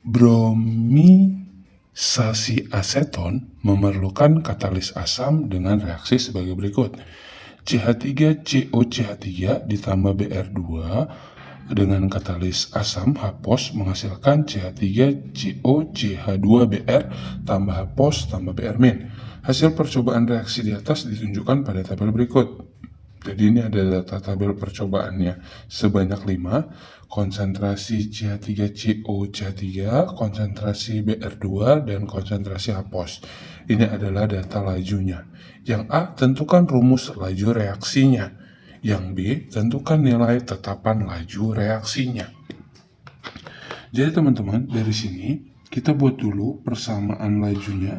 Bromisasi aseton memerlukan katalis asam dengan reaksi sebagai berikut. CH3COCH3 ditambah Br2 dengan katalis asam H+ menghasilkan CH3COCH2Br tambah H+ tambah Br-. Hasil percobaan reaksi di atas ditunjukkan pada tabel berikut. Jadi ini ada data tabel percobaannya sebanyak 5, konsentrasi CH3COCH3, konsentrasi Br2, dan konsentrasi H+. Ini adalah data lajunya. Yang A, tentukan rumus laju reaksinya. Yang B, tentukan nilai tetapan laju reaksinya. Jadi teman-teman, dari sini kita buat dulu persamaan lajunya.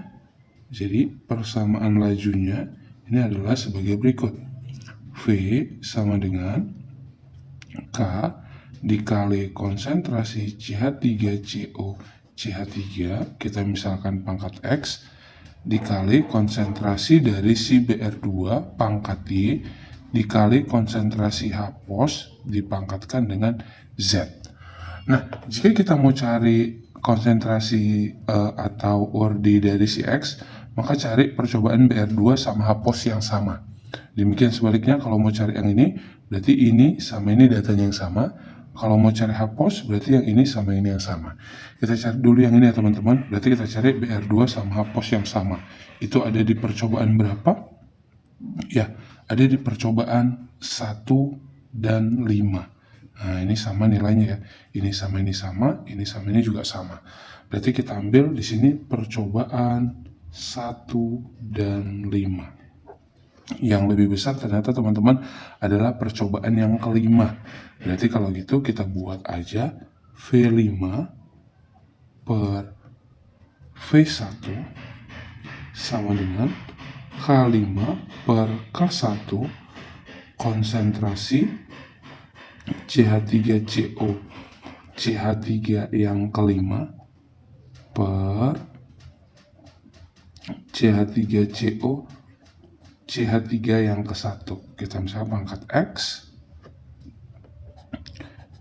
Jadi persamaan lajunya ini adalah sebagai berikut. V sama dengan K dikali konsentrasi CH3COCH3, kita misalkan pangkat X, dikali konsentrasi dari si Br2 pangkat Y, dikali konsentrasi H+ dipangkatkan dengan Z. Nah, jika kita mau cari konsentrasi atau ordi dari si X, maka cari percobaan Br2 sama H+ yang sama. Demikian sebaliknya, kalau mau cari yang ini, berarti ini sama ini datanya yang sama. Kalau mau cari H+, berarti yang ini sama ini yang sama. Kita cari dulu yang ini ya teman-teman, berarti kita cari Br2 sama H+ yang sama. Itu ada di percobaan berapa? Ya, ada di percobaan 1 dan 5. Nah, ini sama nilainya ya. Ini sama ini sama, ini sama ini juga sama. Berarti kita ambil di sini percobaan 1 dan 5. Yang lebih besar ternyata teman-teman adalah percobaan yang kelima. Berarti kalau gitu kita buat aja V5 per V1 sama dengan K5 per K1 konsentrasi CH3CO CH3 yang kelima per CH3CO CH3 yang ke-1. Kita misalnya pangkat X,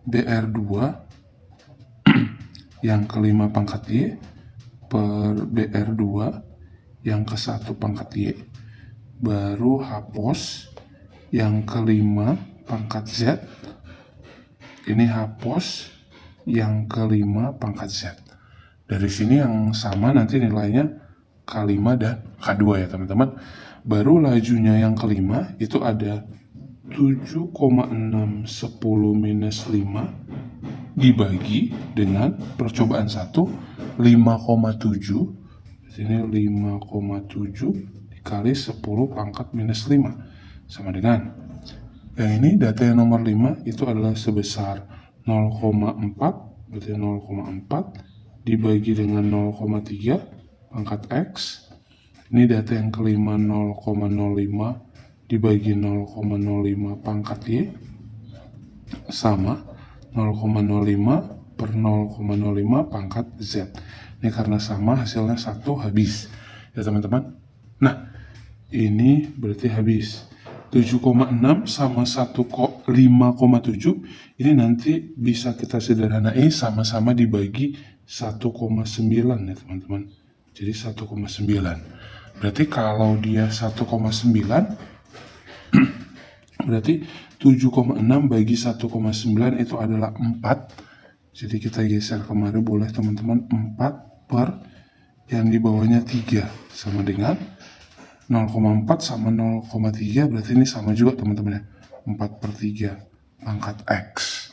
Br2 yang kelima pangkat Y per Br2 yang ke-1 pangkat Y, baru H+ yang kelima pangkat Z, ini H+ yang kelima pangkat Z. Dari sini yang sama nanti nilainya K5 dan K2 ya teman-teman. Baru lajunya yang kelima itu ada 7,610 minus 5 dibagi dengan percobaan 1 5,7. Sini 5,7 dikali 10 pangkat minus 5 sama dengan yang ini. Data yang nomor 5 itu adalah sebesar 0,4, berarti 0,4 dibagi dengan 0,3 pangkat X. Ini data yang kelima 0,05 dibagi 0,05 pangkat Y sama 0,05 per 0,05 pangkat Z. Ini karena sama hasilnya 1 habis ya teman-teman. Nah, ini berarti habis 7,6 sama 5,7. Ini nanti bisa kita sederhanai sama-sama dibagi 1,9 ya teman-teman. Jadi 1,9. Berarti kalau dia 1,9 berarti 7,6 bagi 1,9 itu adalah 4. Jadi kita geser kemari boleh teman-teman, 4 per yang di bawahnya 3 sama dengan 0,4 sama 0,3, berarti ini sama juga teman-teman ya, 4 per 3 pangkat X.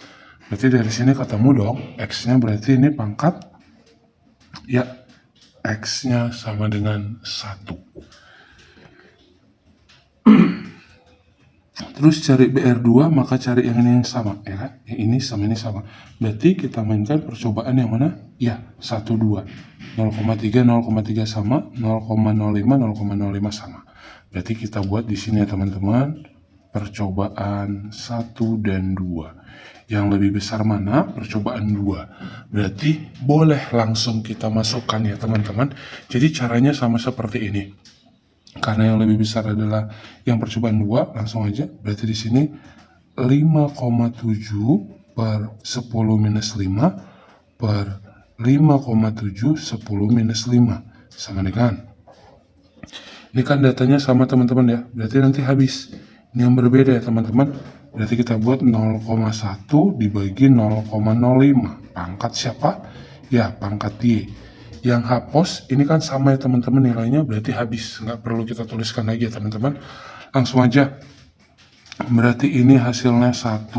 Berarti dari sini ketemu dong, X-nya berarti ini pangkat, ya X-nya sama dengan 1. Terus cari BR2, maka cari yang ini yang sama, ya kan? Yang ini sama ini sama. Berarti kita mainkan percobaan yang mana? Ya, 1, 2. 0,3, 0,3 sama, 0,05, 0,05 sama. Berarti kita buat di sini ya teman-teman, percobaan 1 dan 2. Yang lebih besar mana? Percobaan 2. Berarti boleh langsung kita masukkan ya teman-teman. Jadi caranya sama seperti ini. Karena yang lebih besar adalah yang percobaan 2, langsung aja. Berarti di sini 5,7 per 10 minus 5 per 5,7 10 minus 5 sama dengan, ini kan datanya sama teman-teman ya, berarti nanti habis. Ini yang berbeda ya teman-teman, berarti kita buat 0,1 dibagi 0,05. Pangkat siapa? Ya, pangkat Y. Yang hapus, ini kan sama ya teman-teman nilainya, berarti habis. Nggak perlu kita tuliskan lagi ya teman-teman. Langsung aja. Berarti ini hasilnya 1,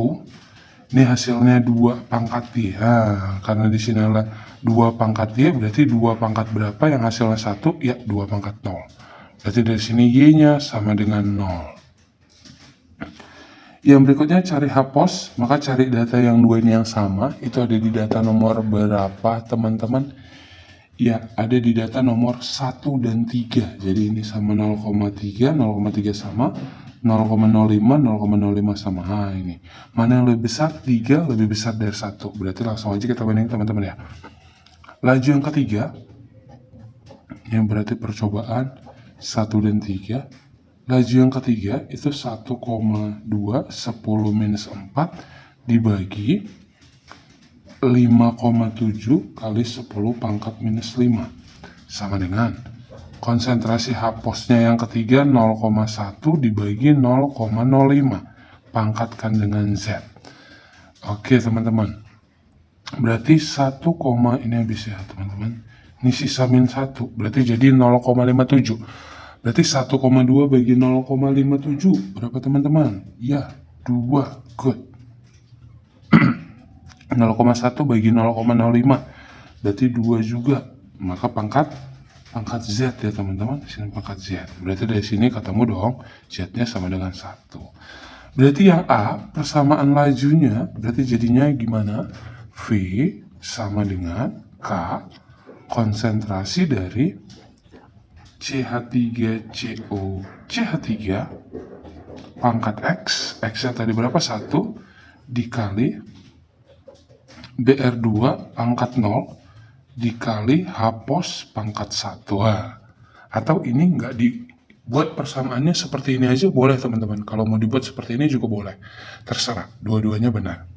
ini hasilnya 2 pangkat Y. Nah, karena di sini adalah 2 pangkat Y, berarti 2 pangkat berapa yang hasilnya 1? Ya, 2 pangkat 0. Berarti dari sini Y-nya sama dengan 0. Yang berikutnya cari hapus, maka cari data yang dua ini yang sama, itu ada di data nomor berapa teman-teman? Ya, ada di data nomor 1 dan 3. Jadi ini sama 0,3, 0,3 sama, 0,05, 0,05 sama. Nah, ini. Mana yang lebih besar? 3 lebih besar dari 1. Berarti langsung aja kita bandingin teman-teman ya. Laju yang ketiga, yang berarti percobaan 1 dan 3. Laju yang ketiga itu 1,2 10 minus 4 dibagi 5,7 kali 10 pangkat minus 5 sama dengan konsentrasi hapusnya yang ketiga 0,1 dibagi 0,05 pangkatkan dengan Z. Oke teman-teman, berarti 1, ini habis ya teman-teman, ini sisa min 1 berarti jadi 0,57. Berarti 1,2 bagi 0,57 berapa teman-teman? Ya, 2. Good. 0,1 bagi 0,05 berarti 2 juga. Maka pangkat Z ya teman-teman. Sini pangkat Z. Berarti dari sini ketemu dong Z-nya sama dengan 1. Berarti yang A persamaan lajunya berarti jadinya gimana? V sama dengan K konsentrasi dari CH3CO CH3 pangkat X, X-nya tadi berapa? 1 dikali BR2 pangkat 0 dikali H pangkat 1. Atau ini nggak dibuat persamaannya seperti ini aja boleh teman-teman. Kalau mau dibuat seperti ini juga boleh. Terserah, dua-duanya benar.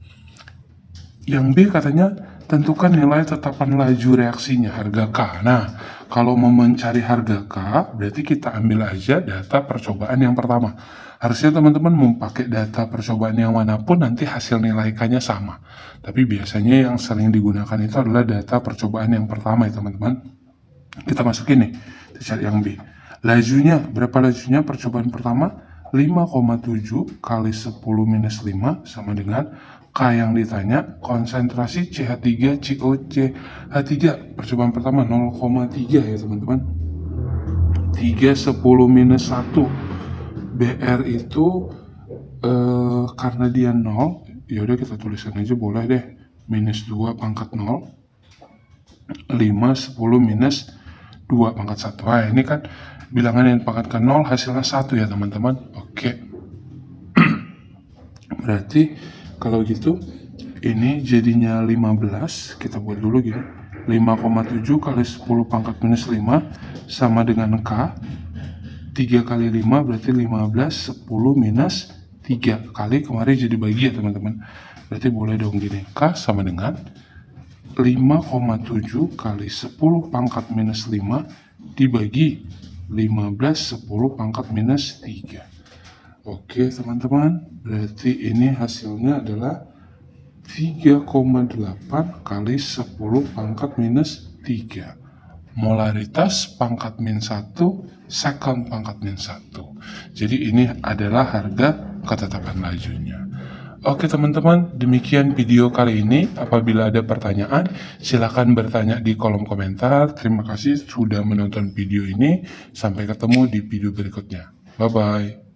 Yang B katanya tentukan nilai tetapan laju reaksinya, harga K. Nah, kalau mau mencari harga K, berarti kita ambil aja data percobaan yang pertama. Harusnya teman-teman mau pakai data percobaan yang manapun, nanti hasil nilai K-nya sama. Tapi biasanya yang sering digunakan itu adalah data percobaan yang pertama ya teman-teman. Kita masukin nih, kita cari yang B. Lajunya, berapa lajunya percobaan pertama? 5,7 kali 10 minus 5 sama dengan K yang ditanya, konsentrasi CH3COCH3 percobaan pertama 0,3 ya teman-teman. 3 10 minus 1 BR itu karena dia 0, yaudah kita tuliskan aja boleh deh, minus 2 pangkat 0 5 10 minus 2 pangkat 1. Nah ini kan bilangan yang pangkat ke 0 hasilnya 1 ya teman-teman. Oke. Berarti kalau gitu ini jadinya 15. Kita buat dulu gini, 5,7 kali 10 pangkat minus 5 sama dengan K 3 kali 5 berarti 15 10 minus 3 kali kemarin jadi bagi ya teman-teman. Berarti boleh dong gini, K sama dengan 5,7 kali 10 pangkat minus 5 dibagi 15 10 pangkat minus 3. Oke teman-teman, berarti ini hasilnya adalah 3,8 kali 10 pangkat minus 3. Molaritas pangkat min 1, second pangkat min 1. Jadi ini adalah harga ketetapan lajunya. Oke teman-teman, demikian video kali ini. Apabila ada pertanyaan, silakan bertanya di kolom komentar. Terima kasih sudah menonton video ini. Sampai ketemu di video berikutnya. Bye-bye.